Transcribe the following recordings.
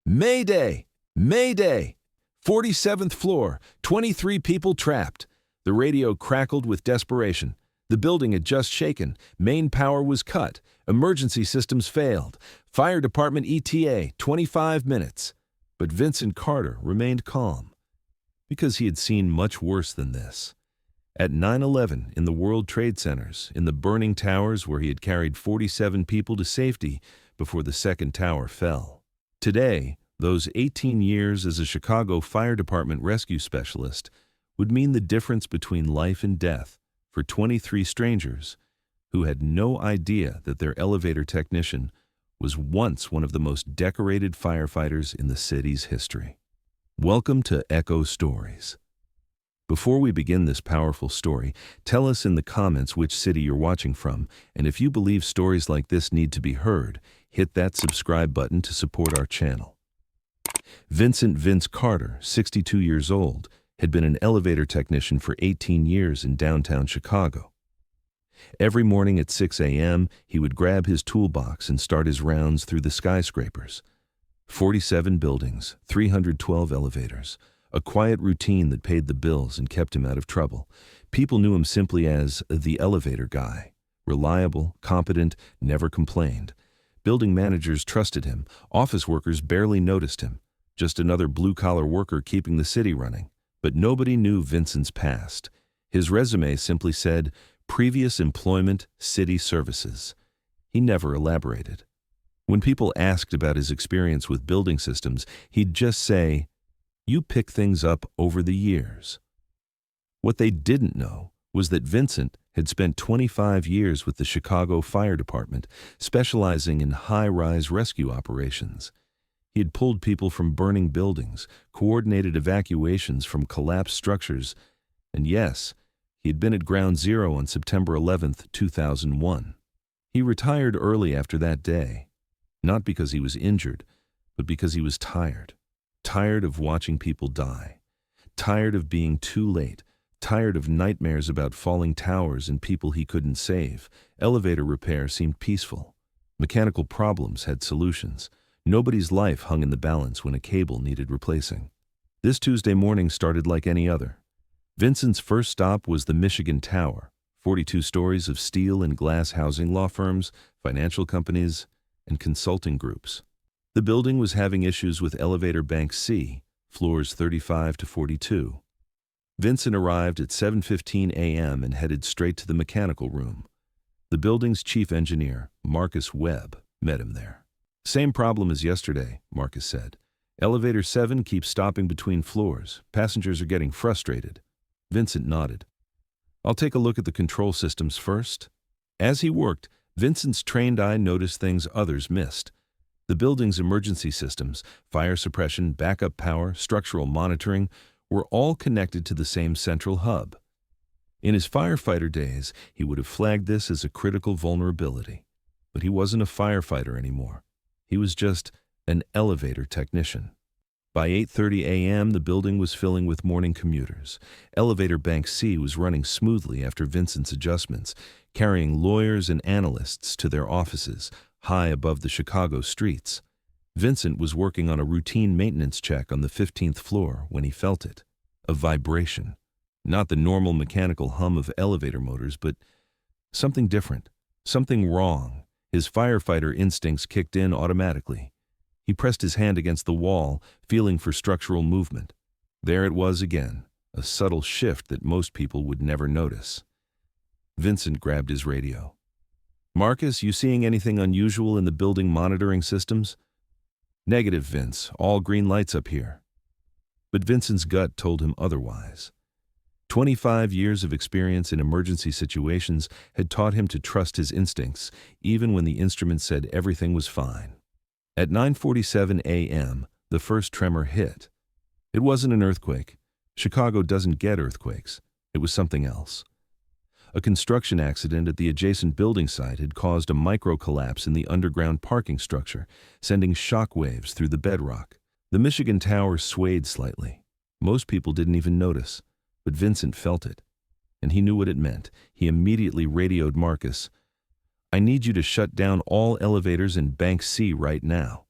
Mayday! Mayday! 47th floor, 23 people trapped. The radio crackled with desperation. The building had just shaken. Main power was cut. Emergency systems failed. Fire department ETA, 25 minutes. But Vincent Carter remained calm, because he had seen much worse than this. At 9/11, in the World Trade Centers, in the burning towers where he had carried 47 people to safety before the second tower fell. Today, those 18 years as a Chicago Fire Department rescue specialist would mean the difference between life and death for 23 strangers who had no idea that their elevator technician was once one of the most decorated firefighters in the city's history. Welcome to Echo Stories. Before we begin this powerful story, tell us in the comments which city you're watching from, and if you believe stories like this need to be heard, hit that subscribe button to support our channel. Vince Carter, 62 years old, had been an elevator technician for 18 years in downtown Chicago. Every morning at 6 a.m., he would grab his toolbox and start his rounds through the skyscrapers. 47 buildings, 312 elevators, a quiet routine that paid the bills and kept him out of trouble. People knew him simply as the elevator guy. Reliable, competent, never complained. Building managers trusted him. Office workers barely noticed him. Just another blue-collar worker keeping the city running. But nobody knew Vincent's past. His resume simply said, "Previous employment, city services." He never elaborated. When people asked about his experience with building systems, he'd just say, "You pick things up over the years." What they didn't know was that Vincent had spent 25 years with the Chicago Fire Department, specializing in high-rise rescue operations. He had pulled people from burning buildings, coordinated evacuations from collapsed structures, and yes, he had been at Ground Zero on September 11, 2001. He retired early after that day, not because he was injured, but because he was tired. Tired of watching people die. Tired of being too late. Tired of nightmares about falling towers and people he couldn't save. Elevator repair seemed peaceful. Mechanical problems had solutions. Nobody's life hung in the balance when a cable needed replacing. This Tuesday morning started like any other. Vincent's first stop was the Michigan Tower, 42 stories of steel and glass housing law firms, financial companies, and consulting groups. The building was having issues with elevator bank C, floors 35 to 42. Vincent arrived at 7:15 a.m. and headed straight to the mechanical room. The building's chief engineer, Marcus Webb, met him there. "Same problem as yesterday," Marcus said. "Elevator 7 keeps stopping between floors. Passengers are getting frustrated." Vincent nodded. "I'll take a look at the control systems first." As he worked, Vincent's trained eye noticed things others missed. The building's emergency systems, fire suppression, backup power, structural monitoring, were all connected to the same central hub. In his firefighter days, he would have flagged this as a critical vulnerability. But he wasn't a firefighter anymore. He was just an elevator technician. By 8:30 a.m., the building was filling with morning commuters. Elevator Bank C was running smoothly after Vincent's adjustments, carrying lawyers and analysts to their offices, high above the Chicago streets. Vincent was working on a routine maintenance check on the 15th floor when he felt it. A vibration. Not the normal mechanical hum of elevator motors, but something different, something wrong. His firefighter instincts kicked in automatically. He pressed his hand against the wall, feeling for structural movement. There it was again, a subtle shift that most people would never notice. Vincent grabbed his radio. "Marcus, you seeing anything unusual in the building monitoring systems?" "Negative, Vince. All green lights up here." But Vincent's gut told him otherwise. 25 years of experience in emergency situations had taught him to trust his instincts, even when the instrument said everything was fine. At 9:47 a.m., the first tremor hit. It wasn't an earthquake. Chicago doesn't get earthquakes. It was something else. A construction accident at the adjacent building site had caused a micro-collapse in the underground parking structure, sending shock waves through the bedrock. The Michigan Tower swayed slightly. Most people didn't even notice. But Vincent felt it, and he knew what it meant. He immediately radioed Marcus. "I need you to shut down all elevators in Bank C right now."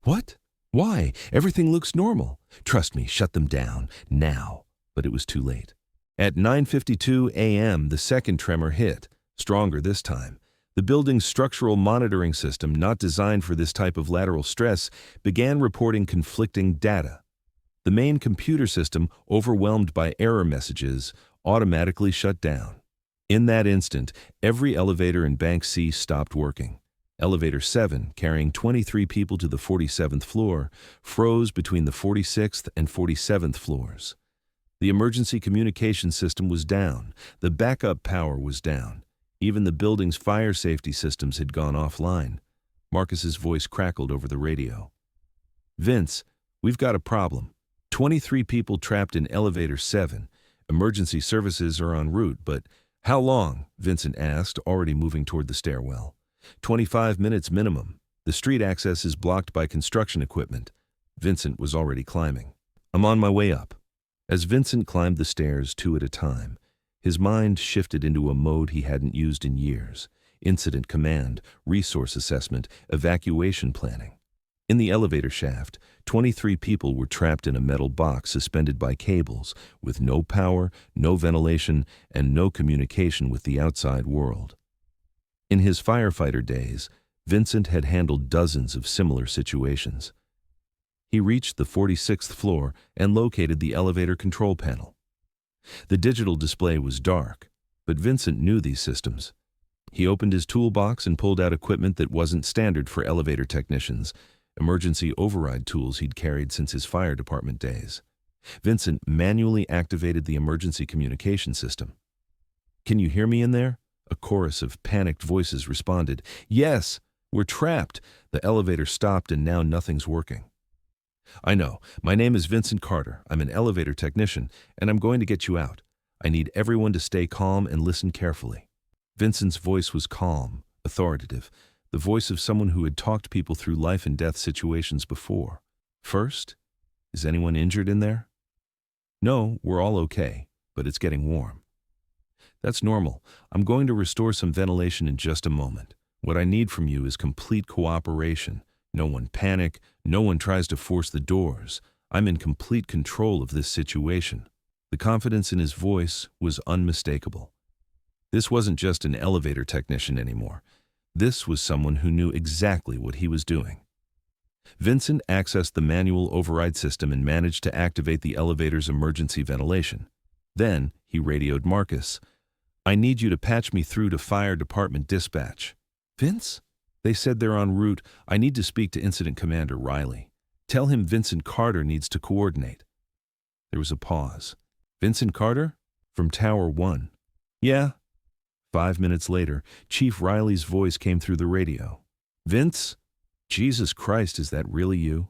"What?" Why? Everything looks normal. Trust me, shut them down, now. But it was too late. At 9:52 a.m., the second tremor hit, stronger this time. The building's structural monitoring system, not designed for this type of lateral stress, began reporting conflicting data. The main computer system, overwhelmed by error messages, automatically shut down. In that instant, every elevator in Bank C stopped working. Elevator 7, carrying 23 people to the 47th floor, froze between the 46th and 47th floors. The emergency communication system was down. The backup power was down. Even the building's fire safety systems had gone offline. Marcus's voice crackled over the radio. "Vince, we've got a problem. 23 people trapped in elevator 7. Emergency services are en route, but how long?" Vincent asked, already moving toward the stairwell. 25 minutes minimum. The street access is blocked by construction equipment. Vincent was already climbing. "I'm on my way up." As Vincent climbed the stairs 2 at a time, his mind shifted into a mode he hadn't used in years: incident command, resource assessment, evacuation planning. In the elevator shaft, 23 people were trapped in a metal box suspended by cables, with no power, no ventilation, and no communication with the outside world. In his firefighter days, Vincent had handled dozens of similar situations. He reached the 46th floor and located the elevator control panel. The digital display was dark, but Vincent knew these systems. He opened his toolbox and pulled out equipment that wasn't standard for elevator technicians, emergency override tools he'd carried since his fire department days. Vincent manually activated the emergency communication system. "Can you hear me in there?" A chorus of panicked voices responded. "Yes, we're trapped." The elevator stopped and now nothing's working. "I know. My name is Vincent Carter. I'm an elevator technician, and I'm going to get you out. I need everyone to stay calm and listen carefully." Vincent's voice was calm, authoritative, the voice of someone who had talked people through life and death situations before. "First, is anyone injured in there?" "No, we're all okay, but it's getting warm." "That's normal. I'm going to restore some ventilation in just a moment. What I need from you is complete cooperation. No one panic, no one tries to force the doors. I'm in complete control of this situation." The confidence in his voice was unmistakable. This wasn't just an elevator technician anymore. This was someone who knew exactly what he was doing. Vincent accessed the manual override system and managed to activate the elevator's emergency ventilation. Then he radioed Marcus. "I need you to patch me through to fire department dispatch." "Vince?" "They said they're en route. I need to speak to Incident Commander Riley. Tell him Vincent Carter needs to coordinate." There was a pause. "Vincent Carter? From Tower 1. "Yeah." 5 minutes later, Chief Riley's voice came through the radio. "Vince? Jesus Christ, is that really you?"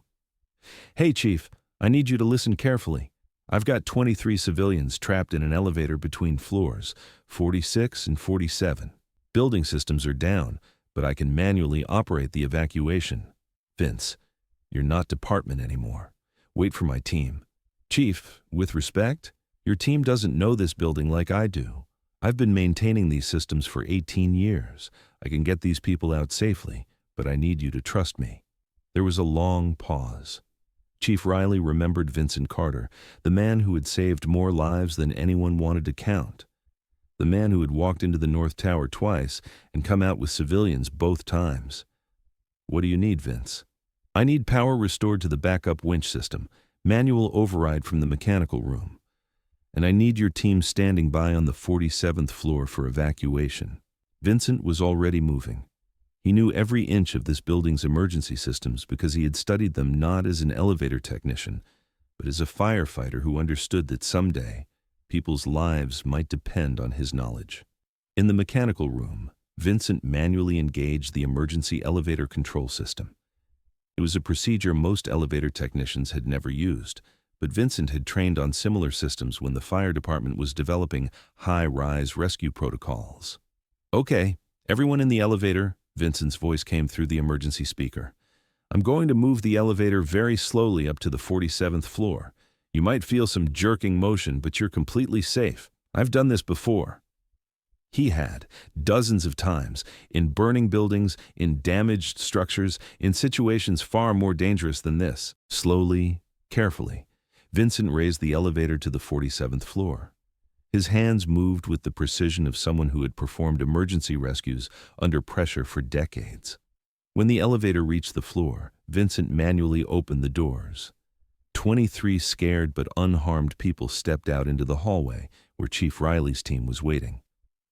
"Hey, Chief, I need you to listen carefully. I've got 23 civilians trapped in an elevator between floors, 46 and 47. Building systems are down, but I can manually operate the evacuation." "Vince, you're not department anymore. Wait for my team." "Chief, with respect, your team doesn't know this building like I do. I've been maintaining these systems for 18 years. I can get these people out safely, but I need you to trust me." There was a long pause. Chief Riley remembered Vincent Carter, the man who had saved more lives than anyone wanted to count. The man who had walked into the North Tower twice and come out with civilians both times. "What do you need, Vince?" "I need power restored to the backup winch system, manual override from the mechanical room. And I need your team standing by on the 47th floor for evacuation." Vincent was already moving. He knew every inch of this building's emergency systems because he had studied them not as an elevator technician, but as a firefighter who understood that someday people's lives might depend on his knowledge. In the mechanical room, Vincent manually engaged the emergency elevator control system. It was a procedure most elevator technicians had never used, but Vincent had trained on similar systems when the fire department was developing high-rise rescue protocols. "Okay, everyone in the elevator," Vincent's voice came through the emergency speaker. "I'm going to move the elevator very slowly up to the 47th floor. You might feel some jerking motion, but you're completely safe. I've done this before." He had, dozens of times, in burning buildings, in damaged structures, in situations far more dangerous than this. Slowly, carefully, Vincent raised the elevator to the 47th floor. His hands moved with the precision of someone who had performed emergency rescues under pressure for decades. When the elevator reached the floor, Vincent manually opened the doors. 23 scared but unharmed people stepped out into the hallway where Chief Riley's team was waiting.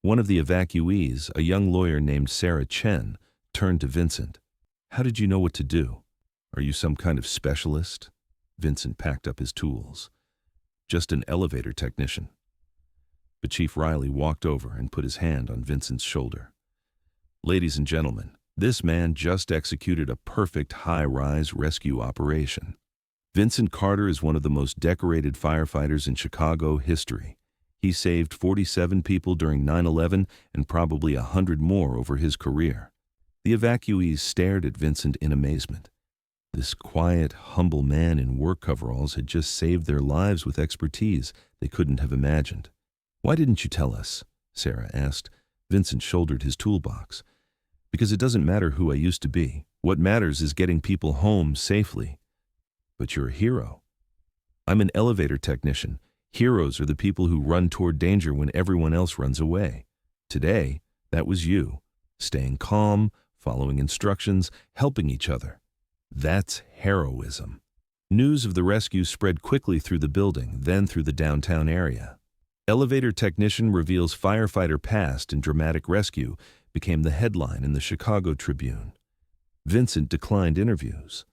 One of the evacuees, a young lawyer named Sarah Chen, turned to Vincent. "How did you know what to do? Are you some kind of specialist?" Vincent packed up his tools. "Just an elevator technician." But Chief Riley walked over and put his hand on Vincent's shoulder. "Ladies and gentlemen, this man just executed a perfect high-rise rescue operation. Vincent Carter is one of the most decorated firefighters in Chicago history. He saved 47 people during 9/11 and probably 100 more over his career." The evacuees stared at Vincent in amazement. This quiet, humble man in work coveralls had just saved their lives with expertise they couldn't have imagined. "Why didn't you tell us?" Sarah asked. Vincent shouldered his toolbox. "Because it doesn't matter who I used to be. What matters is getting people home safely." "But you're a hero." "I'm an elevator technician. Heroes are the people who run toward danger when everyone else runs away. Today, that was you. Staying calm, following instructions, helping each other. That's heroism." News of the rescue spread quickly through the building, then through the downtown area. "Elevator technician reveals firefighter past in dramatic rescue" became the headline in the Chicago Tribune. Vincent declined interviews.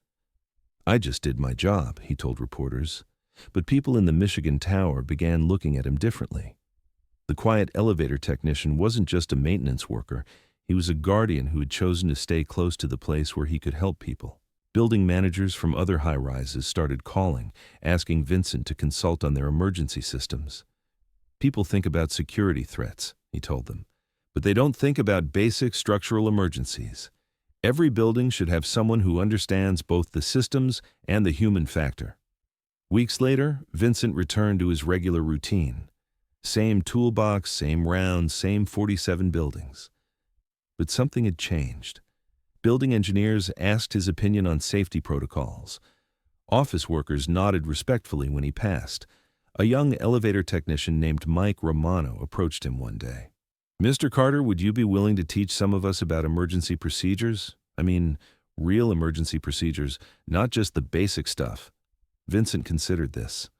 "I just did my job," he told reporters. But people in the Michigan Tower began looking at him differently. The quiet elevator technician wasn't just a maintenance worker. He was a guardian who had chosen to stay close to the place where he could help people. Building managers from other high-rises started calling, asking Vincent to consult on their emergency systems. "People think about security threats," he told them, "but they don't think about basic structural emergencies. Every building should have someone who understands both the systems and the human factor." Weeks later, Vincent returned to his regular routine. Same toolbox, same rounds, same 47 buildings. But something had changed. Building engineers asked his opinion on safety protocols. Office workers nodded respectfully when he passed. A young elevator technician named Mike Romano approached him one day. "Mr. Carter, would you be willing to teach some of us about emergency procedures? I mean, real emergency procedures, not just the basic stuff." Vincent considered this.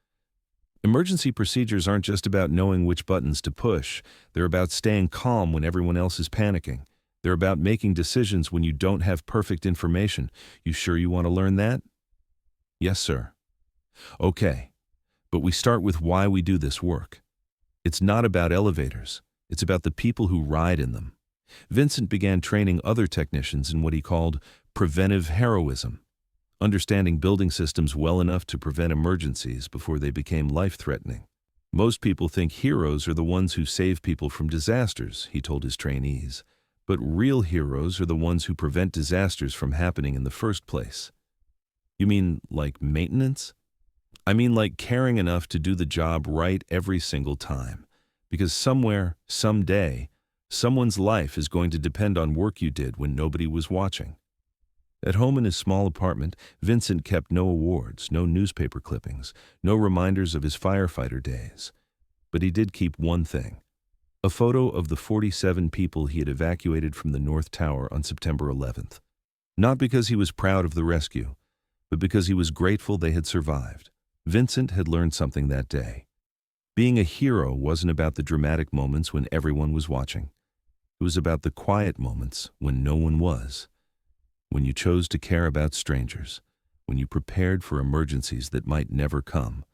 "Emergency procedures aren't just about knowing which buttons to push. They're about staying calm when everyone else is panicking. They're about making decisions when you don't have perfect information. You sure you want to learn that?" "Yes, sir." "Okay, but we start with why we do this work. It's not about elevators. It's about the people who ride in them." Vincent began training other technicians in what he called preventive heroism, understanding building systems well enough to prevent emergencies before they became life-threatening. "Most people think heroes are the ones who save people from disasters," he told his trainees. "But real heroes are the ones who prevent disasters from happening in the first place." "You mean like maintenance?" "I mean like caring enough to do the job right every single time. Because somewhere, someday, someone's life is going to depend on work you did when nobody was watching." At home in his small apartment, Vincent kept no awards, no newspaper clippings, no reminders of his firefighter days. But he did keep one thing: a photo of the 47 people he had evacuated from the North Tower on September 11th. Not because he was proud of the rescue, but because he was grateful they had survived. Vincent had learned something that day. Being a hero wasn't about the dramatic moments when everyone was watching. It was about the quiet moments when no one was. When you chose to care about strangers, when you prepared for emergencies that might never come,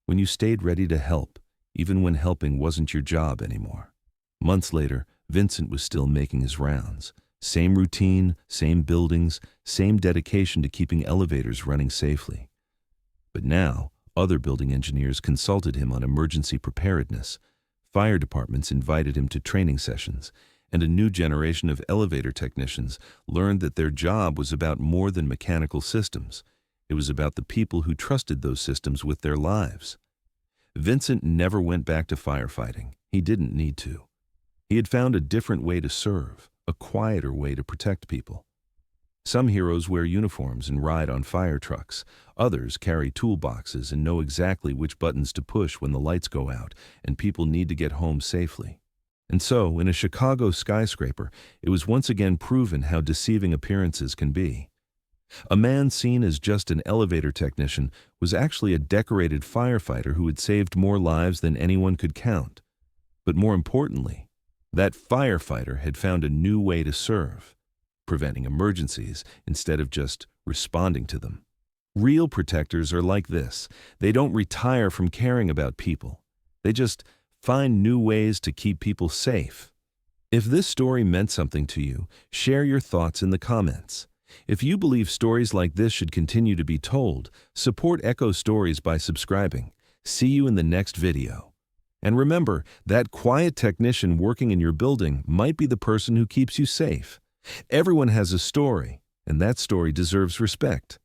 when you stayed ready to help, even when helping wasn't your job anymore. Months later, Vincent was still making his rounds. Same routine, same buildings, same dedication to keeping elevators running safely. But now, other building engineers consulted him on emergency preparedness. Fire departments invited him to training sessions, and a new generation of elevator technicians learned that their job was about more than mechanical systems. It was about the people who trusted those systems with their lives. Vincent never went back to firefighting. He didn't need to. He had found a different way to serve, a quieter way to protect people. Some heroes wear uniforms and ride on fire trucks. Others carry toolboxes and know exactly which buttons to push when the lights go out and people need to get home safely. And so, in a Chicago skyscraper, it was once again proven how deceiving appearances can be. A man seen as just an elevator technician was actually a decorated firefighter who had saved more lives than anyone could count. But more importantly, that firefighter had found a new way to serve, preventing emergencies instead of just responding to them. Real protectors are like this. They don't retire from caring about people. They just find new ways to keep people safe. If this story meant something to you, share your thoughts in the comments. If you believe stories like this should continue to be told, support Echo Stories by subscribing. See you in the next video. And remember, that quiet technician working in your building might be the person who keeps you safe. Everyone has a story, and that story deserves respect.